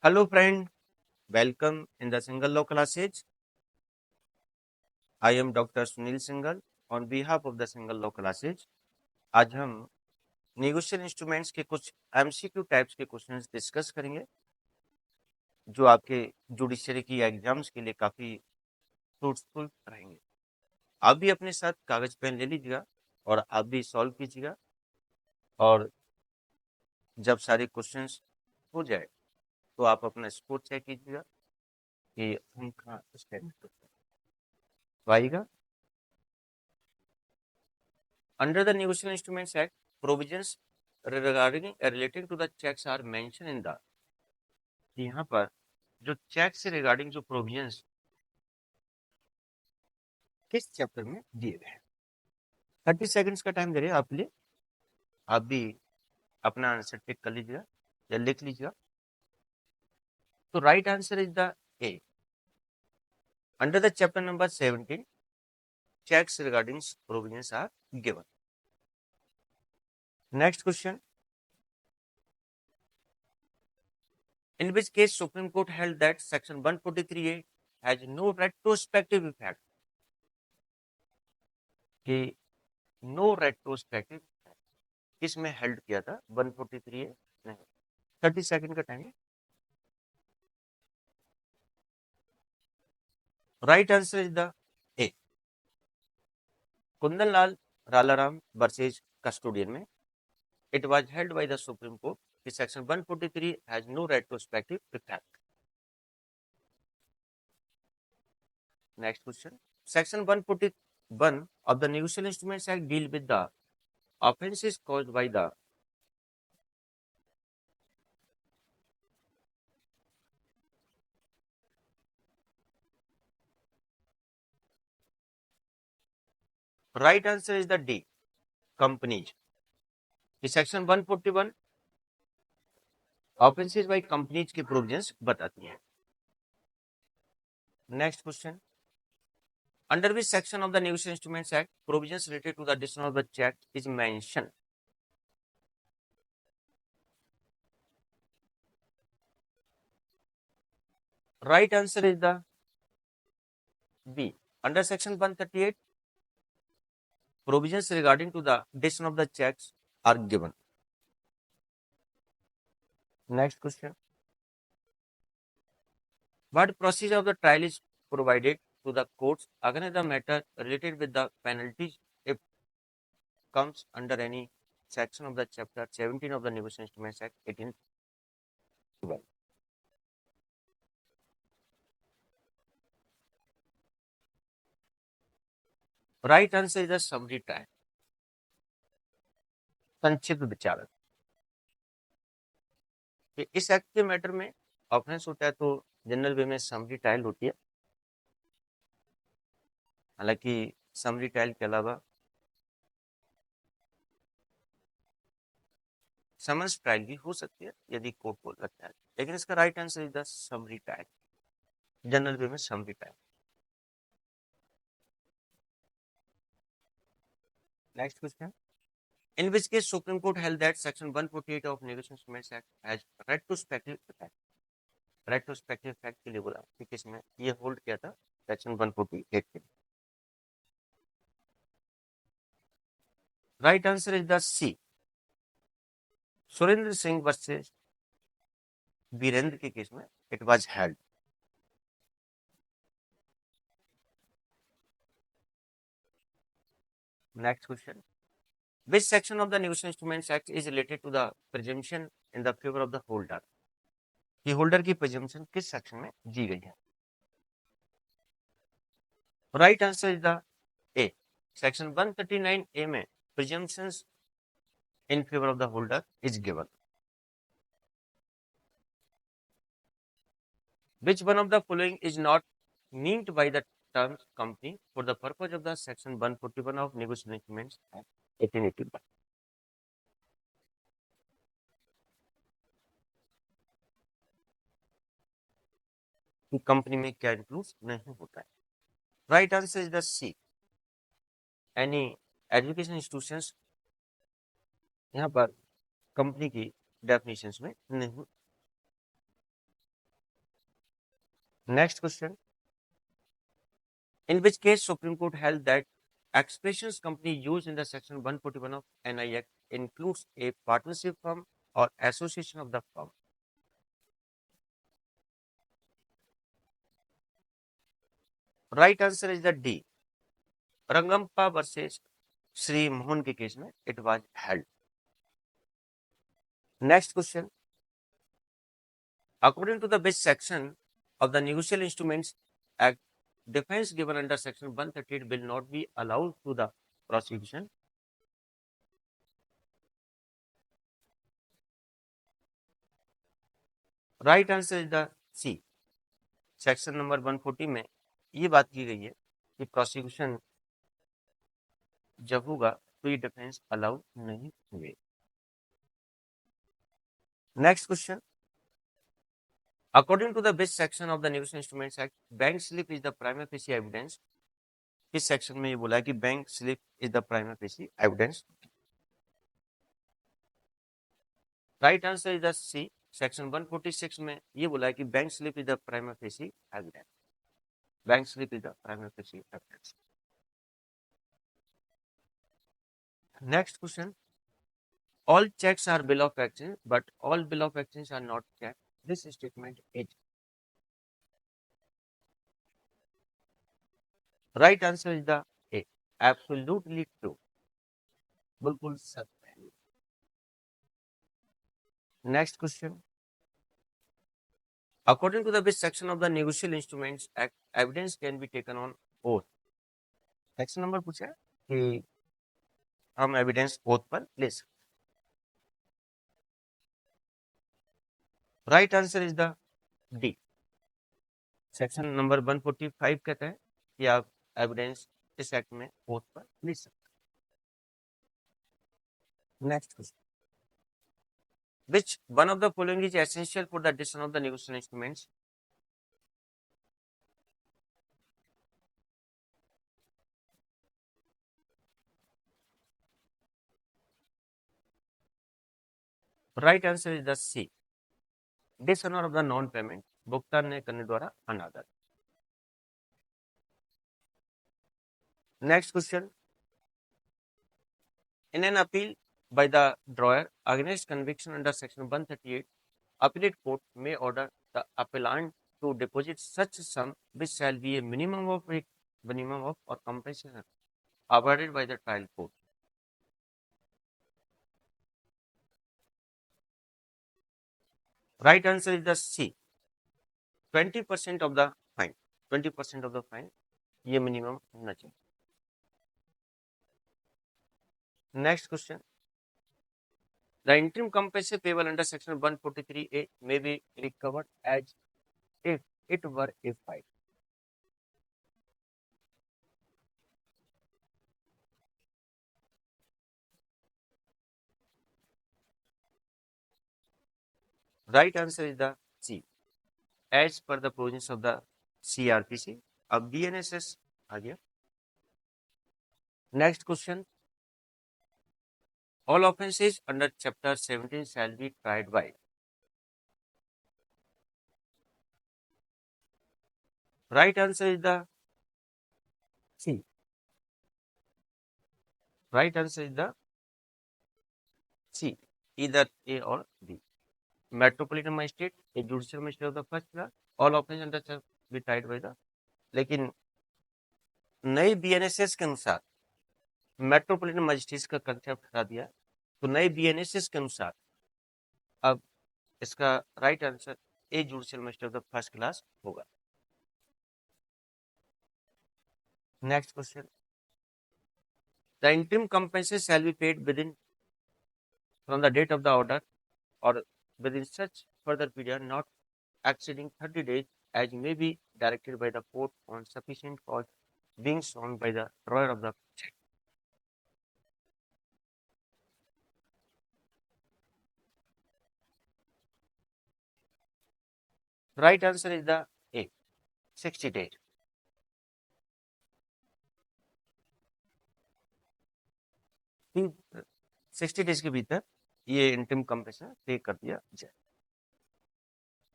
Hello, friend. Welcome in the Single Law classes. I am Dr. Sunil Singhal. On behalf of the Single Law classes, आज हम negotiable instruments के कुछ MCQ types के questions discuss करेंगे जो आपके judiciary की एग्जाम्स के लिए काफी फ्रूटफुल रहेंगे। आप भी अपने साथ कागज पेन ले लीजिएगा और आप भी सॉल्व कीजिएगा और जब सारे क्वेश्चंस हो जाए तो आप अपना स्कोर चेक कीजिएगा कि हम कहाँ स्टैंड आएगा। Under the Negotiable Instruments Act, provisions regarding relating to the checks are mentioned in the यहाँ पर जो चेक से रिगार्डिंग जो प्रोविजंस किस चैप्टर में दिए गए हैं। 30 सेकंड्स का टाइम दे रहे हैं आप लिए, आप भी अपना आंसर टिक कर लीजिएगा या लिख लीजिएगा। तो right answer is the A. Under the chapter number 17 checks regarding provisions are given. Next question. In which case Supreme Court held that Section 143A has no retrospective effect. कि no retrospective किसमें held किया था 143 A नहीं। 30 second का time. Right answer is the A. Kundan Lal Ralaram versus custodian में it was held by the Supreme Court कि section 143 has no retrospective effect. Next question. Section 141 of the Negotiable Instruments Act deal with the offenses caused by the right answer is the D, companies। Section 141 offences by companies के provisions बताती है। Next question. Under which section of the Negotiable Instruments Act provisions related to the addition of the check is mentioned? Right answer is the B. Under section 138 provisions regarding to the addition of the checks are given. Next question. What procedure of the trial is provided to the courts against the matter related with the penalties if comes under any section of the chapter 17 of the Negotiable Instruments Act 1812? Right answer is the summary trial, संक्षिप्त विचारक। इस act के matter में offence होता है तो general way में summary trial होती है। हालांकि समरी ट्रायल के अलावा समन्स ट्रायल भी हो सकती है यदि कोर्ट को लगता है, लेकिन इसका right answer is the summary trial, general way में summary trial. Next question. In which case Supreme Court held that section 148 of negotiation instruments act has retrospective effect. Retrospective effect के लिए बोला कि किसमें ये होल्ड किया था सेक्शन 148 के। Right answer is the C, Surendra Singh versus Virendra के केस में it was held. Next question. Which section of the Negotiable Instruments Act is related to the presumption in the favor of the holder? कि holder की presumption किस section में दी गई है? Right answer is the A. Section 139A में presumptions in favor of the holder is given. Which one of the following is not named by the term company for the purpose of the section 141 of Negotiable Instruments Act 1881? कि company में क्या include नहीं होता है। Right answer is the C, any education institutions यहाँ पर company की definitions में नहीं। Next question. In which case Supreme Court held that expressions company used in the section 141 of NI Act includes a partnership firm or association of the firm? Right answer is the D. Rangampa versus Sri Mohan के केस में it was held. Next question. According to the which section of the Negotiable Instruments Act, defense given under section 138 will not be allowed to the prosecution? Right answer is the C. Section number 140 में ये बात की गई है कि prosecution जब होगा तो ये डिफेंस अलाउ नहीं होंगे. Next question. According to the best section of the negotiation instruments act, bank slip is the primary facie evidence. इस सेक्शन में ये बोला है कि bank slip is the primary facie evidence. Right answer is the C. Section 146 में ये बोला है कि bank slip is the primary facie evidence. Bank slip is the primary facie evidence. Next question. All checks are bill of exchange, but all bill of exchange are not check. This statement is right. Answer is the A. Absolutely true. बिल्कुल सत्य है. Next question. According to the which section of the Negotiable Instruments Act, evidence can be taken on oath? Section number पूछा है कि हम evidence oath पर ले सकते. Right answer is the D. Section number 145 कहता है कि आप एविडेंस इस एक्ट में ओथ पर ले सकते. Next question. Which one of the following is essential for the decision of the negotiation instruments? Right answer is the C. Dishonor of the non-payment. भुगतान न करने द्वारा अनादर. Next question. In an appeal by the drawer against conviction under section 138, appellate court may order the appellant to deposit such sum which shall be a minimum of or compensation awarded by the trial court. Right answer is the C. 20% of the fine. 20% of the fine ये minimum होना चाहिए. Next question. The interim compensation payable under section 143A may be recovered as if it were a fine. Right answer is the C. As per the provisions of the CRPC. अब BNSS आ गया. Next question. All offences under chapter 17 shall be tried by. Right answer is the C. Right answer is the C. Either A or B. Metropolitan Magistrate, a judicial magistrate of the first class, all offences under shall be tried by the. लेकिन नई BNSS के अनुसार metropolitan magistrate का concept हटा दिया, तो नए BNSS के अनुसार अब इसका right answer a judicial magistrate of the first class होगा. Next question. The interim compensation shall be paid within from the date of the order और within such further period not exceeding 30 days as may be directed by the court on sufficient cause being shown by the drawer of the check. Right answer is the A. 60 days. 60 days के भीतर ये interim compensation पे कर दिया जाए.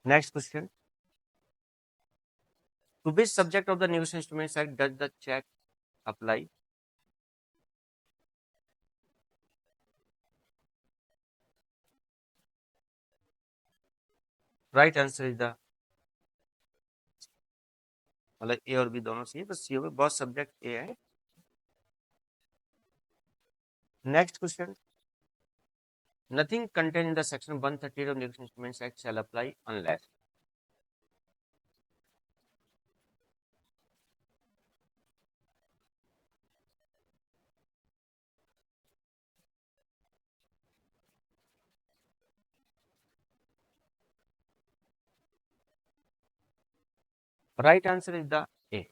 Next question. To which subject of the Negotiation Instruments Act does the check apply? Right answer is the, मतलब ए और B दोनों सही है, बस सी हो गए, बहुत सब्जेक्ट ए है। Next question, nothing contain in the section 138 of Negotiation Instruments Act shall apply unless. Right answer is the A.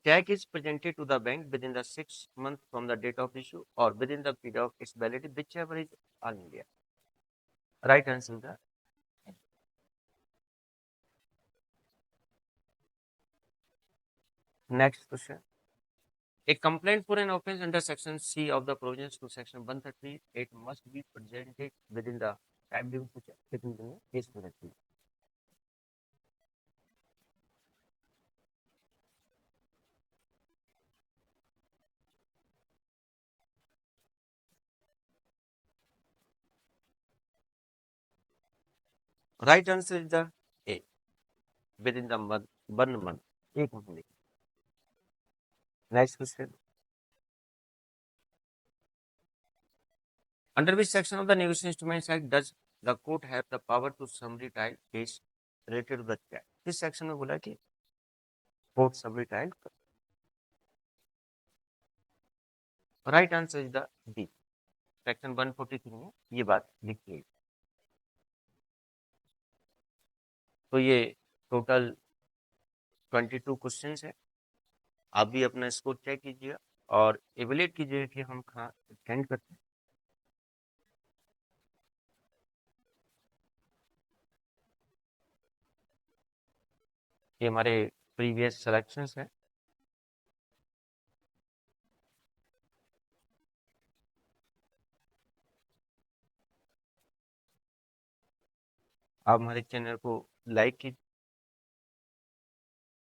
Check is presented to the bank within the 6 months from the date of issue or within the period of its validity, whichever is all India. Right answer is the A. Next question. A complaint for an offence under section C of the provisions to section 138 must be presented within the time limit which within the case directly. Right answer is the A. Within the month, 1 month. एक महीने। Next question. Under which section of the Negotiation Instruments Act does the court have the power to summary trial case related to the check? इस section में बोला कि court submit trial. Right answer is the D. Section 143 में ये बात लिखी है। तो ये टोटल 22 क्वेश्चंस है। आप भी अपना स्कोर चेक कीजिएगा और एवेल्यूएट कीजिएगा कि हम कहाँ स्टैंड करते हैं। ये हमारे प्रीवियस सिलेक्शंस है। आप हमारे चैनल को लाइक कीजिए।